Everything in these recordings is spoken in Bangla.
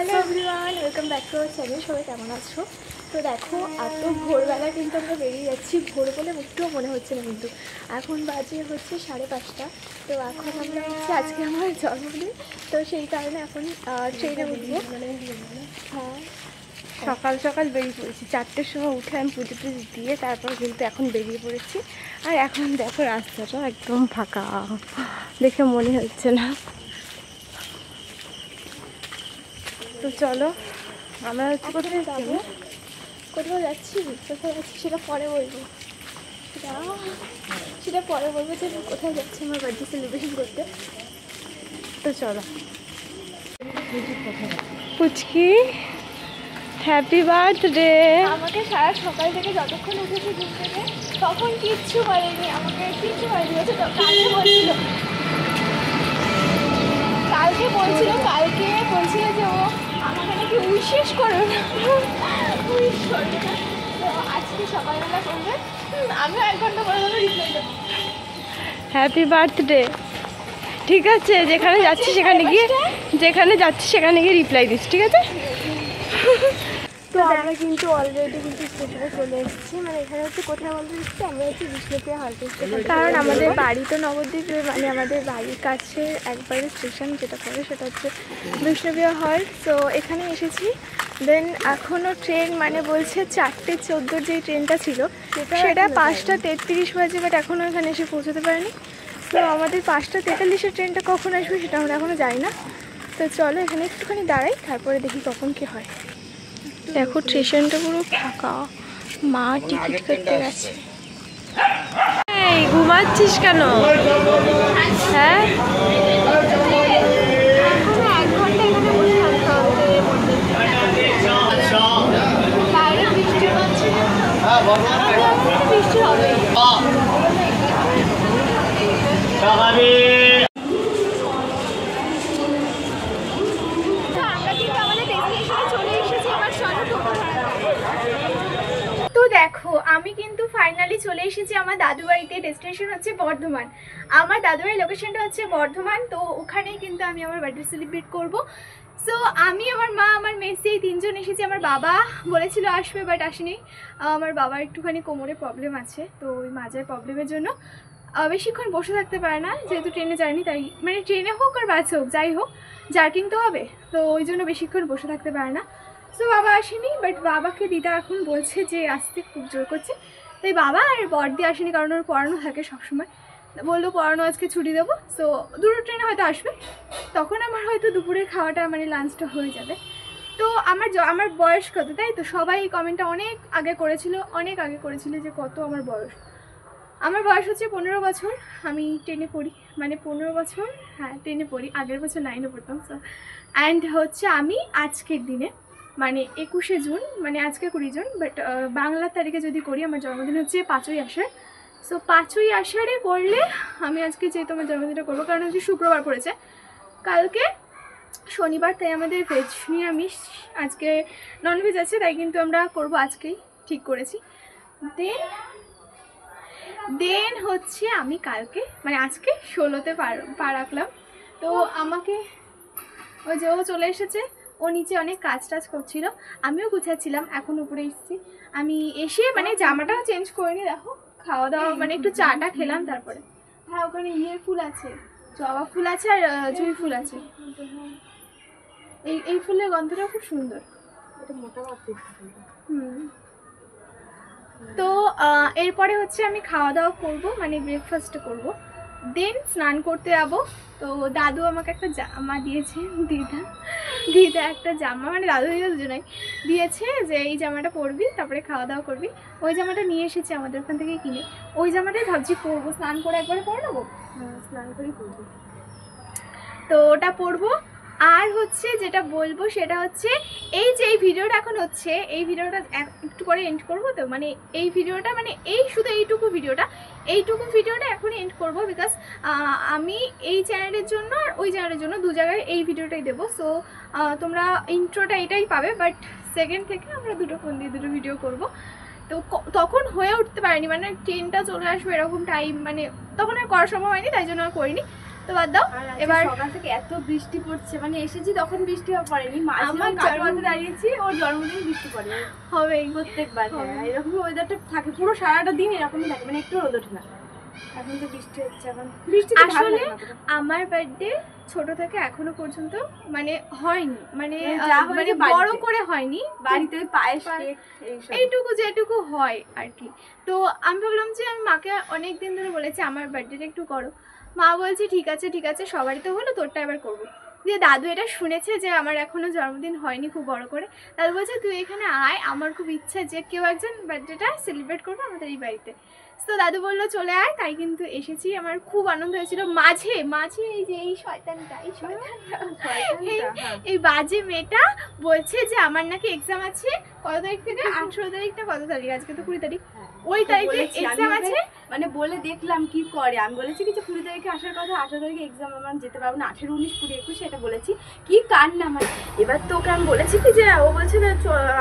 Hello everyone, welcome back to our channel. সবাই কেমন আছো? তো দেখো, এত ভোরবেলা কিন্তু আমরা বেরিয়ে যাচ্ছি। ভোর বলে একটুও মনে হচ্ছে না, কিন্তু এখন বাজে হচ্ছে 5:30। তো এখন আমরা হচ্ছে আজকে আমার জন্মদিন, তো সেই কারণে এখন ট্রেনে উঠবো। হ্যাঁ, সকাল সকাল বেরিয়ে পড়েছি। 4টের সময় উঠে আমি পুজো টুজো দিয়ে তারপর কিন্তু এখন বেরিয়ে পড়েছি। আর এখন দেখো রাস্তাটা একদম ফাঁকা, দেখে মনে হচ্ছে না। তো চলো, আমরা হচ্ছে কোথায় যাবো, কোথাও যাচ্ছি সেটা পরে বলবো। সেটা পরে বলবো যে কোথায় যাচ্ছি আমার বার্থডে সেলিব্রেশন করতে। তো চলো। পুচকি, হ্যাপি বার্থডে। আমাকে সারা সকাল থেকে যতক্ষণ উঠেছে ঘুম থেকে তখন কিচ্ছু বলেনি, আমাকে কিচ্ছু বলেনি। কালকে বলছিল যে ও আমাকে নাকি উইশেষ করবে না, উইশ করবে না। তো আজকে সকালবেলা করবে, আমিও 1 ঘন্টা পরে রিপ্লাই দেবো হ্যাপি বার্থডে। ঠিক আছে, যেখানে যাচ্ছি সেখানে গিয়ে রিপ্লাই দিস, ঠিক আছে? তো আমরা কিন্তু অলরেডি স্টেশনে চলে এসেছি। মানে এখানে হচ্ছে কোথায় বলতে এসেছি, আমরা হচ্ছে বিষ্ণুপ্রিয়া হল্ট স্টেশন। কারণ আমাদের বাড়ি তো নবদ্বীপে, মানে আমাদের বাড়ির কাছে একবারে স্টেশন যেটা পড়ে সেটা হচ্ছে বিষ্ণুপ্রিয়া হল্ট। তো এখানে এসেছি। দেন এখনও ট্রেন মানে বলছে 4:14 যেই ট্রেনটা ছিল সেটা 5:33 বাজে, বাট এখনও এখানে এসে পৌঁছতে পারেনি। তো আমাদের 5:43-এর ট্রেনটা কখন আসবে সেটা আমরা এখনও জানি না। তো চলো এখানে একটুখানি দাঁড়াই, তারপরে দেখি কখন কি হয়। দেখো স্টেশনটা পুরো ফাঁকা, মা টিকিট কাটতে গেছে। এই ঘুমাচ্ছিস কেন? হ্যাঁ, 1 ঘন্টা এখানে বসে থাকতে হবে। বাইরে বৃষ্টি হচ্ছে, বৃষ্টি হবে। তো দেখো, আমি কিন্তু ফাইনালি চলে এসেছি আমার দাদু বাড়িতে। ডেস্টিনেশন হচ্ছে বর্ধমান। আমার দাদু বাড়ির লোকেশনটা হচ্ছে বর্ধমান। তো ওখানেই কিন্তু আমি আমার বার্থডে সেলিব্রেট করব। সো আমি, আমার মা, আমার মেসি, এই 3 জন এসেছি। আমার বাবা বলেছিল আসবে, বাট আসেনি। আমার বাবার একটুখানি কোমরে প্রবলেম আছে, তো ওই মাজার প্রবলেমের জন্য বেশিক্ষণ বসে থাকতে পারে না, যেহেতু ট্রেনে যায়নি। তাই মানে ট্রেনে হোক আর বাসে হোক, যাই হোক জার্কিং তো হবে, তো ওই জন্য বেশিক্ষণ বসে থাকতে পারে না। সো বাবা আসেনি, বাট বাবাকে দিদা এখন বলছে যে আসতে, খুব জোর করছে। তাই বাবা আর বড়দি আসেনি, কারণ ওর পড়ানো থাকে সবসময়। বললো পড়ানো আজকে ছুটি দেবো। সো দুটো ট্রেনে হয়তো আসবে, তখন আমার হয়তো দুপুরের খাওয়াটা মানে লাঞ্চটা হয়ে যাবে। তো আমার বয়স কত, তাই তো সবাই কমেন্টটা অনেক আগে করেছিল যে কত আমার বয়স। আমার বয়স হচ্ছে 15 বছর। আমি 10-এ পড়ি, মানে 15 বছর, হ্যাঁ 10-এ পড়ি। আগের বছর 9-এ পড়তাম। সো অ্যান্ড হচ্ছে আমি আজকের দিনে মানে 21শে জুন, মানে আজকে 20 জুন, বাট বাংলার তারিখে যদি করি আমার জন্মদিন হচ্ছে 5ই আষাঢ়। সো 5ই আষাঢ়ে করলে আমি আজকে যেহেতু আমার জন্মদিনটা করবো, কারণ হচ্ছে শুক্রবার পড়েছে, কালকে শনিবার, তাই আমাদের ভেজ নিরামিষ, আজকে ননভেজ আছে, তাই কিন্তু আমরা করব আজকেই ঠিক করেছি। দেন হচ্ছে আমি কালকে মানে আজকে 16তে পা রাখলাম। তো আমাকে ওই যে ও চলে এসেছে, ও নিচে অনেক কাজ টাজ করছিল, আমিও গুছাচ্ছিলাম। এখন উপরে এসেছি, আমি এসে মানে জামাটাও চেঞ্জ করিনি। দেখো খাওয়া দাওয়া মানে একটু চাটা খেলাম, তারপরে হ্যাঁ ওখানে ফুল আছে, জবা ফুল আছে আর জুঁই ফুল আছে। এই ফুলের গন্ধটাও খুব সুন্দর। তো এরপরে হচ্ছে আমি খাওয়া দাওয়া করবো, মানে ব্রেকফাস্ট করব। দেন স্নান করতে যাবো। তো দাদু আমাকে একটা জামা দিয়েছে, দিদা একটা জামা, মানে দাদু দিদা দুজনাই দিয়েছে যে এই জামাটা পরবি, তারপরে খাওয়া দাওয়া করবি। ওই জামাটা নিয়ে এসেছি আমাদের ওখান থেকে কিনে, ওই জামাটাই ভাবছি পরবো। স্নান করে একবারে পরে নেবো, স্নান করেই পরবো। তো ওটা পরবো। আর হচ্ছে যেটা বলবো সেটা হচ্ছে এই যে এই ভিডিওটা এখন হচ্ছে, এই ভিডিওটা একটু পরে এন্ড করবো। তো মানে এই ভিডিওটা মানে শুধু এইটুকু ভিডিওটা এখনই এন্ড করবো, বিকজ আমি এই চ্যানেলের জন্য আর ওই চ্যানেলের জন্য 2 জায়গায় এই ভিডিওটাই দেবো। সো তোমরা ইন্ট্রোটা এটাই পাবে, বাট সেকেন্ড থেকে আমরা 2টো ফোন দিয়ে 2টো ভিডিও করবো। তো তখন হয়ে উঠতে পারেনি, মানে ট্রেনটা চলে আসবে এরকম টাইম, মানে তখন আর করা সম্ভব হয়নি, তাই জন্য আর করিনি। তো বাদ দাও। এবার সকাল থেকে এত বৃষ্টি পড়ছে, মানে এসেছি তখন বৃষ্টি পড়েনি, আমার কাটোয়াতে দাঁড়িয়েছি, ওর জন্মদিন বৃষ্টি পড়ে হবেই প্রত্যেকবার। হ্যাঁ, এরকমই ওয়েদারটা থাকে পুরো সারাটা দিন, এরকমই থাকে, মানে একটু রোদ ওঠে না। এখন তো বৃষ্টি হচ্ছে, এখন বৃষ্টি আসলে আমার বার্থডে ছোট থেকে এখনো পর্যন্ত মানে হয়নি, মানে মানে বড় করে হয়নি বাড়িতে পায়েস এইটুকু যেটুকু হয় আর কি। তো আমি ভাবলাম যে আমি মাকে অনেক দিন ধরে বলেছি আমার বার্থডেটা একটু করো। মা বলছে ঠিক আছে ঠিক আছে, সবারই তো হলো, তোরটা এবার করবো। দিয়ে দাদু এটা শুনেছে যে আমার এখনো জন্মদিন হয়নি খুব বড় করে, দাদু বলছে তুই এখানে আয়, আমার খুব ইচ্ছা যে কেউ একজন বার্থডেটা সেলিব্রেট করবো আমাদের এই বাড়িতে। তো দাদু বললো চলে আয়, তাই কিন্তু এসেছি। আমার খুব আনন্দ হয়েছিল। মাঝে মাঝে এই যে এই শয়তানটা এই বাজে মেয়েটা বলছে যে আমার নাকি এক্সাম আছে কত তারিখ থেকে, 18 তারিখ না কত তারিখ, আজকে তো 20 তারিখ, ওই তারিখে এক্সাম আছে। মানে বলে দেখলাম কি করে, আমি বলেছি কি যে 20 তারিখে আসার কথা, 18 তারিখে এক্সাম, আমার যেতে পারবো না, 18, 19, 20, 21 এটা বলেছি। কি কান্না আমার। এবার তো ওকে আমি বলেছি কি যে, ও বলছে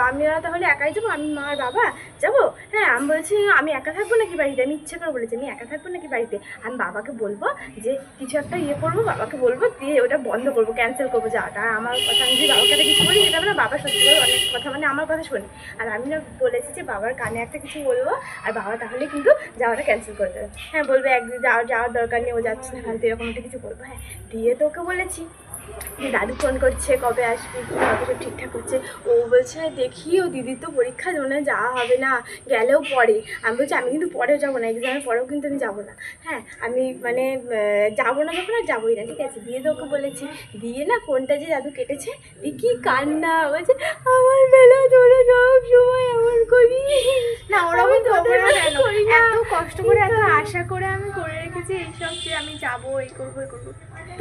আমি তাহলে একাই যাবো, আমি মা আর বাবা যাবো। হ্যাঁ, আমি বলছি আমি একা থাকবো নাকি বাড়িতে, আমি ইচ্ছে করে বলেছি আমি একা থাকবো নাকি বাড়িতে, আমি বাবাকে বলবো যে কিছু একটা করবো, বাবাকে বলবো, দিয়ে ওটা বন্ধ করবো, ক্যান্সেল করবো যাওয়াটা। আমার কথা আমি যদি বাবার কাছে কিছু বলি, সেটা না, বাবা সত্যি করে অনেক কথা মানে আমার কথা শোনে। আর আমি না বলেছি যে বাবার কানে একটা কিছু বলবো, আর বাবা তাহলে কিন্তু যাওয়াটা ক্যান্সেল করে দেবে। হ্যাঁ, বলবে একদিন যাওয়ার দরকার নেই, ও যাচ্ছে না ফালতু, এরকম একটা কিছু বলবো। হ্যাঁ, দিয়ে তো ওকে বলেছি দাদু ফোন করছে কবে আসবি, কবে সব ঠিকঠাক করছে। ও বলছে দেখি ও দিদির তো পরীক্ষা মনে হয় যাওয়া হবে না, গেলেও পরে। আমি বলছি আমি কিন্তু পরেও যাবো না, এক্সামের পরেও কিন্তু আমি যাবো না। হ্যাঁ, আমি মানে যাবো না যখন আর যাবোই না, ঠিক আছে। দিয়ে তো ওকে বলেছি, দিয়ে না ফোনটা যে দাদু কেটেছে, দিয়ে কি কান্না বলছে, আমার বেলা তোরা সব সময় এমন করি না, ওরকম করবো না কেন, এত কষ্ট করে এত আশা করে আমি করে রেখেছি এইসব যে আমি যাবো, এই করবো এই করবো।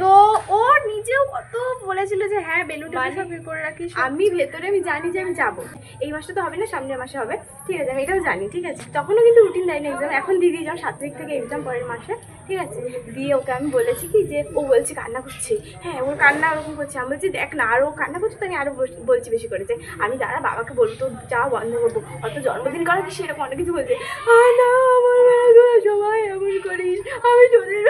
তো ও নিজেও কত বলেছিল যে হ্যাঁ বেলুটা সব করে রাখিস। আমি ভেতরে আমি জানি যে আমি যাবো, এই মাসে তো হবে না, সামনের মাসে হবে, ঠিক আছে, আমি এটাও জানি, ঠিক আছে। তখনও কিন্তু রুটিন দেয় না এক্সাম, এখন দিদি যখন 7 তারিখ থেকে এক্সাম পরের মাসে, ঠিক আছে। দিয়ে ওকে আমি বলেছি কি যে, ও বলছে কান্না করছে, হ্যাঁ ওর কান্না ওরকম করছে। আমি বলছি দেখ না, আরও কান্না করছে তো আমি আরও বলছি বেশি করেছে। আমি দাঁড়া বাবাকে বলবো, তো যাওয়া বন্ধ করবো, অত জন্মদিন করা কি সেরকম অনেক কিছু বলছে। না আমার সবাই এমন করিস, আমি তোদের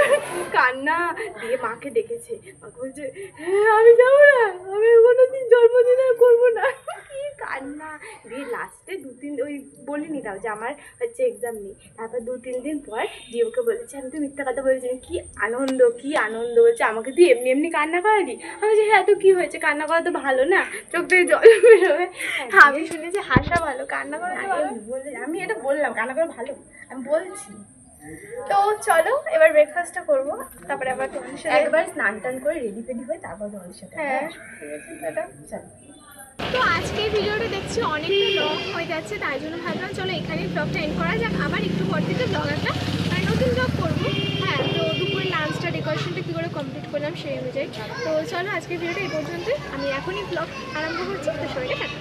কান্না। দিয়ে মাকে ডেকেছে, মাকে বলছে হ্যাঁ আমি যাবো না, আমি কোনোদিন জন্মদিন আর করবো না। কি কান্না। দিয়ে লাস্টে 2-3 ওই বলিনি তাও যে আমার হচ্ছে এক্সাম নেই, তারপর 2-3 দিন পর দিয়ে ওকে বলেছি আমি তো মিথ্যা কথা বলছি, কি আনন্দ কি আনন্দ। বলছে আমাকে তুই এমনি এমনি কান্না করালি। আমি বলছি হ্যাঁ তো কী হয়েছে, কান্না করা তো ভালো না, চোখ থেকে জল বেরোবে। আমি শুনেছি হাসা ভালো, কান্না করা আমি এটা বললাম কান্না করা ভালো, আমি বলছি। তো চলো এবার ব্রেকফাস্টটা করবো, তারপরে আবার তোমাদের সাথে একবার স্নান টান করে রেডি ফেডি হয়ে তারপর তোমাদের সাথে। হ্যাঁ ঠিক আছে, টাটা। তো আজকে এই ভিডিওটা দেখছি অনেকটা লং হয়ে যাচ্ছে, তাই জন্য ভাবলাম চলো এখানেই ব্লগটা এন্ড করা যাক। আবার একটু পর থেকে ব্লগ একটা নতুন ব্লগ করবো। হ্যাঁ, তো দুপুরে লাঞ্চটা ডেকোরেশনটা কী করে কমপ্লিট করলাম সেই অনুযায়ী। তো চলো আজকের ভিডিওটা এই পর্যন্তই, আমি এখনই ব্লগ আরম্ভ করছি, তো সবাইকে টাটা।